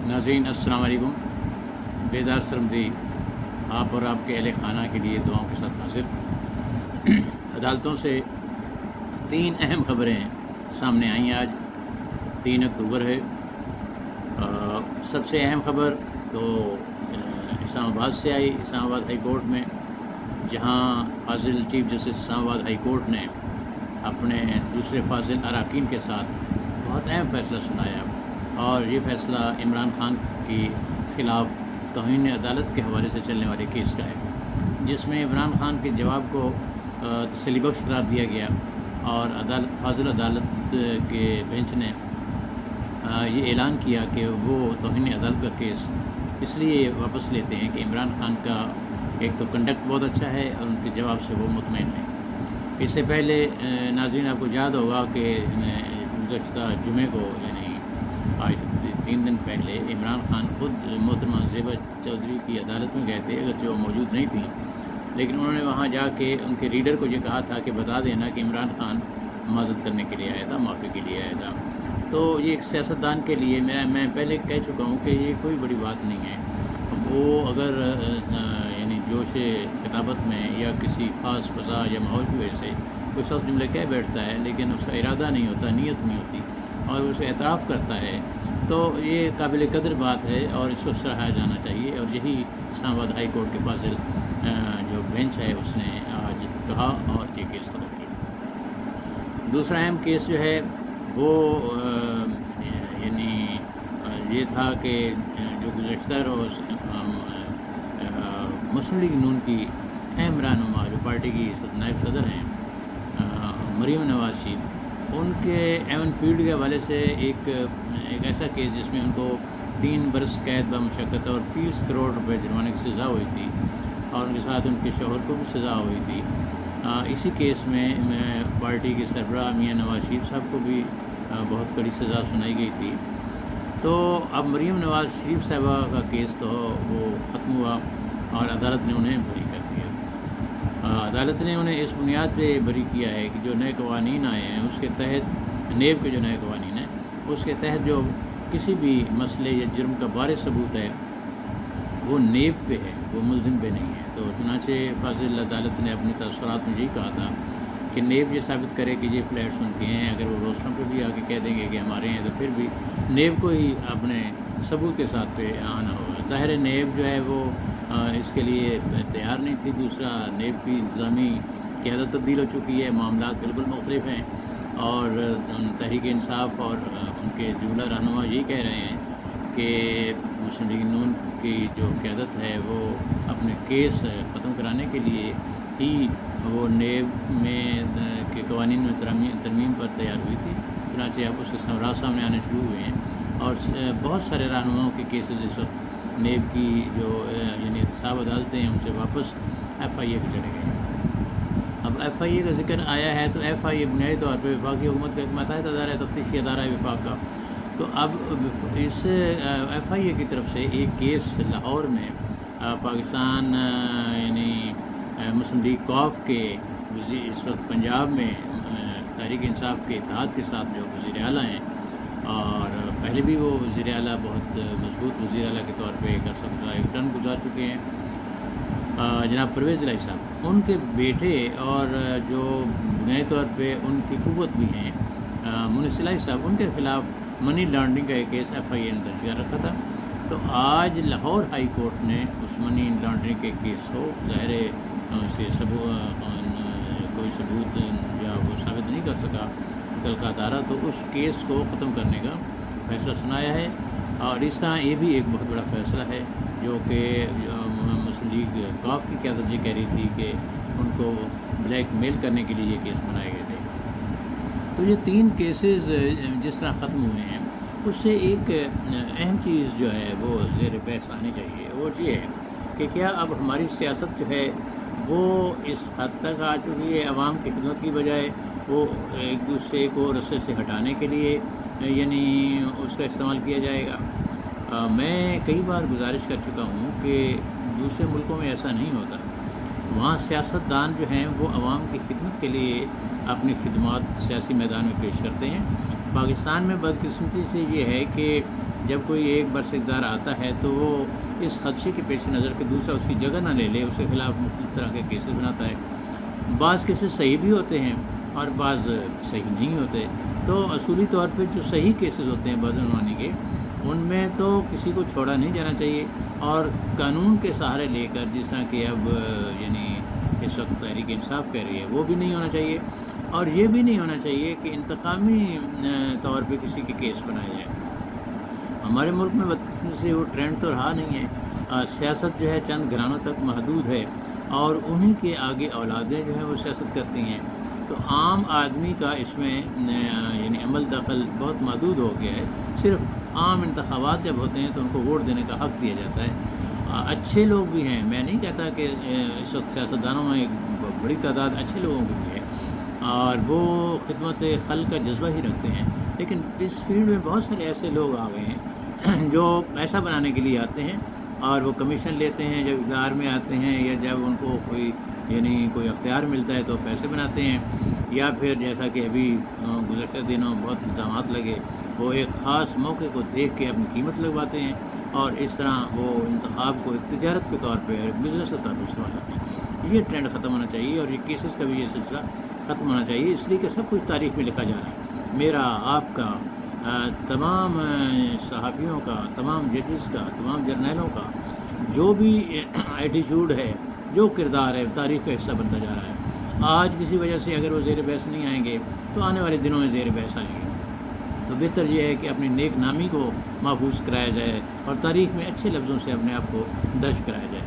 नाज़रीन अस्सलाम वालेकुम। बेदार सरमदी आप और आपके अहले खाना के लिए दुआओं के साथ हाजिर। अदालतों से 3 अहम खबरें सामने आई आज 3 अक्टूबर है। सबसे अहम खबर तो इस्लामाबाद से आई। इस्लामाबाद हाई कोर्ट में जहां फाजिल chief justice Islamabad high court ने अपने दूसरे फाजिल अराकीन के साथ बहुत अहम फ़ैसला सुनाया और ये फ़ैसला इमरान खान के ख़िलाफ़ तौहीन अदालत के हवाले से चलने वाले केस का है, जिसमें इमरान खान के जवाब को तसल्ली बख्श करार दिया गया और फाजिल अदालत के बेंच ने ये ऐलान किया कि वो तौहीन अदालत का केस इसलिए वापस लेते हैं कि इमरान खान का एक तो कंडक्ट बहुत अच्छा है और उनके जवाब से वो मुतमईन है। इससे पहले नाज़रीन आपको याद होगा कि गुज़श्ता जुमे को यानी आज 3 दिन पहले इमरान खान खुद मोहतरमा ज़ेबा चौधरी की अदालत में गए थे, अगरचे वो मौजूद नहीं थी, लेकिन उन्होंने वहाँ जाके उनके रीडर को ये कहा था कि बता देना कि इमरान खान माज़रत करने के लिए आया था, माफ़ी के लिए आया था। तो ये एक सियासतदान के लिए मैं पहले कह चुका हूँ कि ये कोई बड़ी बात नहीं है। वो अगर यानी जोश खिताबत में या किसी ख़ास फ़ज़ा या माहौल की वजह से कोई सख्त जुमले कह बैठता है लेकिन उसका इरादा नहीं होता, नीयत नहीं होती और उसे एतराफ़ करता है, तो ये काबिल कदर बात है और इसको सराहा जाना चाहिए। और यही इस्लामाबाद हाई कोर्ट के फाजिल जो बेंच है उसने आज कहा और ये केस खत्म किया। दूसरा अहम केस जो है वो यानी ये था कि जो गुज़श्ता रोज़ मुस्लिम लीग नून की अहम रहनुमा जो पार्टी की नायब सदर हैं मरीम नवाज़ शरीफ, उनके एवन फील्ड के हवाले से एक ऐसा केस जिसमें उनको 3 बरस कैद बमुशक्कत और 30 करोड़ रुपए जुर्माने की सज़ा हुई थी और उनके साथ उनके शौहर को भी सज़ा हुई थी। इसी केस में पार्टी के सरबराह मियां नवाज़ शरीफ साहब को भी बहुत कड़ी सज़ा सुनाई गई थी। तो अब मरीम नवाज़ शरीफ साहबा का केस तो वो ख़त्म हुआ और अदालत ने उन्हें बरी कर दिया। अदालत ने उन्हें इस बुनियाद पे बरी किया है कि जो नए कवानीन आए हैं उसके तहत नेब के जो नए कवानीन हैं उसके तहत जो किसी भी मसले या जुर्म का बारिज़ सबूत है वो नेब पे है, वो मुल्ज़िम पे नहीं है। तो चुनांचे फाजिल अदालत ने अपने तसव्वुरात में यही कहा था कि नेब ये साबित करे कि ये फ्लैट्स उनके हैं। अगर वो रोस्टरों पे भी आके कह देंगे कि हमारे हैं तो फिर भी नेब को ही अपने सबूत के साथ पे आना होगा। ज़ाहिर है नेब जो है वो इसके लिए तैयार नहीं थी। दूसरा, नेब की इंतज़ामी क़यादत तब्दील हो चुकी है, मामला बिल्कुल मुख्तलिफ हैं और तहरीक इंसाफ और उनके जुमला रहनुमा यही कह रहे हैं कि मुस्लिम लीग नून की जो क़यादत है वो अपने केस ख़त्म कराने के लिए ही वो नेब में के कवानीन में तरमीम पर तैयार हुई थी। चुनांचे अब उसके समराज सामने आने शुरू हुए हैं और बहुत सारे रहनुमाओं के केसेस इस वक्त नेब की जो यानी एहतसाब अदालतें हैं उनसे वापस FIA पे चले गए। अब FIA का जिक्र आया है तो FIA बुनियादी तौर पर वफाकी हुकूमत का एक मातहत अदारा है, तफ्तीशी अदारा है वफाक का। तो अब इस FIA की तरफ से एक केस लाहौर में पाकिस्तान यानी मुस्लिम लीग कौफ के इस वक्त पंजाब में तहरीक इंसाफ के इत्तेहाद के साथ जो वज़ीर आला हैं और पहले भी वो वज़ीर आला बहुत मजबूत वज़ीर आला के तौर पे एक टर्म गुजार चुके हैं, जनाब परवेज़ इलाही साहब, उनके बेटे और जो बुनियादी तौर पे उनकी कुव्वत भी हैं मुनीस इलाही साहब, उनके ख़िलाफ़ मनी लॉन्ड्रिंग का एक केस FIA ने दर्ज कर रखा था। तो आज लाहौर हाई कोर्ट ने उस मनी लॉन्ड्रिंग के केस को ज़ाहिर उसके कोई सबूत या वो साबित नहीं कर सका मुतल्लिक़ा अदारा, तो उस केस को ख़त्म करने का फ़ैसला सुनाया है। और इस तरह ये भी एक बहुत बड़ा फ़ैसला है जो कि मुस्लिम लीग कौफ की क़यादत ये कह रही थी कि उनको ब्लैक मेल करने के लिए ये केस बनाए गए थे। तो ये 3 केसेस जिस तरह ख़त्म हुए हैं उससे एक अहम चीज़ जो है वो ज़ेर बहस आनी चाहिए, वो ये है कि क्या अब हमारी सियासत जो है वो इस हद तक आ चुकी है अवाम की खिदमत की बजाय वो एक दूसरे को रस्से से हटाने के लिए यानी उसका इस्तेमाल किया जाएगा। मैं कई बार गुजारिश कर चुका हूँ कि दूसरे मुल्कों में ऐसा नहीं होता। वहाँ सियासतदान जो हैं वो आवाम की खिदमत के लिए अपनी खिदमत सियासी मैदान में पेश करते हैं پاکستان میں بدقسمتی سے یہ ہے کہ جب کوئی ایک برس اقتدار آتا ہے تو وہ اس خدشے کے پیش نظر کہ دوسرا اس کی جگہ نہ لے لے، اس کے خلاف مختلف طرح کے کیسز بناتا ہے۔ بعض کیسز صحیح بھی ہوتے ہیں اور بعض صحیح نہیں ہوتے۔ تو اصولی طور پہ جو صحیح کیسز ہوتے ہیں بدعنوانی کے، ان میں تو کسی کو چھوڑا نہیں جانا چاہیے، اور قانون کے سہارے لے کر جس طرح کہ اب یعنی اس وقت تحریک انصاف کہہ رہی ہے، وہ بھی نہیں ہونا چاہیے۔ اور یہ بھی نہیں ہونا چاہیے کہ انتقامی طور پہ کسی کے کیس بنائے جائیں۔ ہمارے ملک میں بدقسمتی سے وہ ٹرینڈ تو رہا نہیں ہے۔ سیاست جو ہے چند گھرانوں تک محدود ہے، اور انہی کے آگے اولادیں جو ہیں وہ سیاست کرتی ہیں، تو عام آدمی کا اس میں یعنی عمل دخل بہت محدود ہو گیا ہے۔ صرف عام انتخابات جب ہوتے ہیں تو ان کو ووٹ دینے کا حق دیا جاتا ہے۔ اچھے لوگ بھی ہیں، میں نہیں کہتا کہ اس وقت سیاستدانوں میں ایک بڑی تعداد اچھے لوگوں کی بھی ہے، اور وہ خدمت خلق کا جذبہ ہی رکھتے ہیں، لیکن اس فیلڈ میں بہت سارے ایسے لوگ آ گئے ہیں جو پیسہ بنانے کے لیے آتے ہیں، اور وہ کمیشن لیتے ہیں جب اقتدار میں آتے ہیں، یا جب ان کو کوئی اختیار ملتا ہے تو پیسے بناتے ہیں، یا پھر جیسا کہ ابھی گزشتہ دنوں بہت الزامات لگے، وہ ایک خاص موقع کو دیکھ کے اپنی قیمت لگواتے ہیں، اور اس طرح وہ انتخاب کو ایک تجارت کے طور پہ، ایک بزنس کے طور پہ استعمال کرتے ہیں۔ یہ ٹرینڈ ختم ہونا چاہیے، اور یہ کیسز کا بھی یہ سلسلہ ختم ہونا چاہیے، اس لیے کہ سب کچھ تاریخ میں لکھا جا رہا ہے، میرا، آپ کا، تمام صحافیوں کا، تمام ججز کا، تمام جرنیلوں کا، جو بھی ایٹیچیوڈ ہے، جو کردار ہے، تاریخ کا حصہ بنتا جا رہا ہے۔ آج کسی وجہ سے اگر وہ زیر بحث نہیں آئیں گے تو آنے والے دنوں میں زیر بحث آئیں گے۔ تو بہتر یہ ہے کہ اپنی نیک نامی کو محفوظ کرایا جائے، اور تاریخ میں اچھے لفظوں سے اپنے آپ کو درج کرایا جائے۔